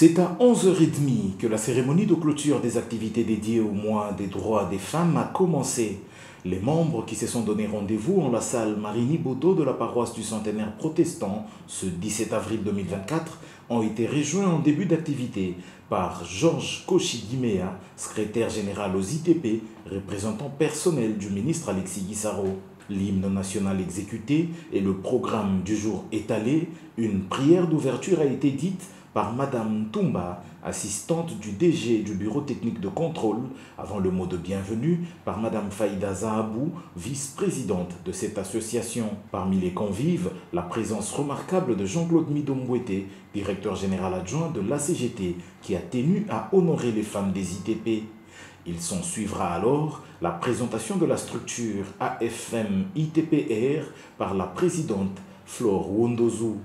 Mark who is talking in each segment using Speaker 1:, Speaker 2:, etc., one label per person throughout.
Speaker 1: C'est à 11h30 que la cérémonie de clôture des activités dédiées au mois des droits des femmes a commencé. Les membres qui se sont donné rendez-vous en la salle Marini Bodo de la paroisse du Centenaire protestant ce 17 avril 2024 ont été rejoints en début d'activité par Georges Kochigimea, secrétaire général aux ITP, représentant personnel du ministre Alexis Guissaro. L'hymne national exécuté et le programme du jour étalé, une prière d'ouverture a été dite par Madame Toumba, assistante du DG du Bureau technique de contrôle, avant le mot de bienvenue par Madame Faïda Zahabou, vice-présidente de cette association. Parmi les convives, la présence remarquable de Jean-Claude Midombouete, directeur général adjoint de l'ACGT, qui a tenu à honorer les femmes des ITP. Il s'en suivra alors la présentation de la structure AFM-ITPR par la présidente Flore Wondozu.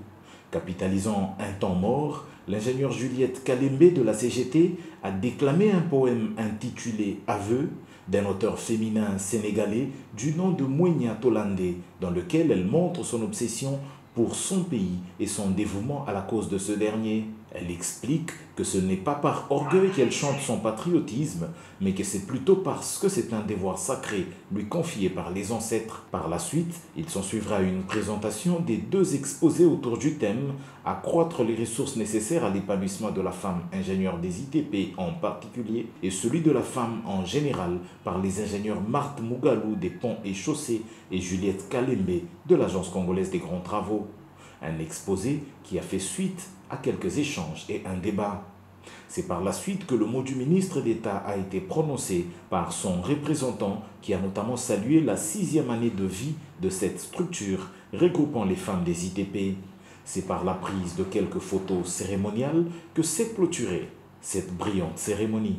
Speaker 1: Capitalisant un temps mort, l'ingénieure Juliette Kalembe de la CGT a déclamé un poème intitulé « Aveu » d'un auteur féminin sénégalais du nom de Mouenia Tolande, dans lequel elle montre son obsession pour son pays et son dévouement à la cause de ce dernier. Elle explique que ce n'est pas par orgueil qu'elle chante son patriotisme, mais que c'est plutôt parce que c'est un devoir sacré lui confié par les ancêtres. Par la suite, il s'ensuivra une présentation des deux exposés autour du thème « Accroître les ressources nécessaires à l'épanouissement de la femme ingénieure des ITP en particulier et celui de la femme en général par les ingénieurs Marthe Mougalou des Ponts et Chaussées et Juliette Kalembe de l'Agence congolaise des grands travaux. Un exposé qui a fait suite à quelques échanges et un débat. C'est par la suite que le mot du ministre d'État a été prononcé par son représentant qui a notamment salué la 6e année de vie de cette structure regroupant les femmes des ITP. C'est par la prise de quelques photos cérémoniales que s'est clôturée cette brillante cérémonie.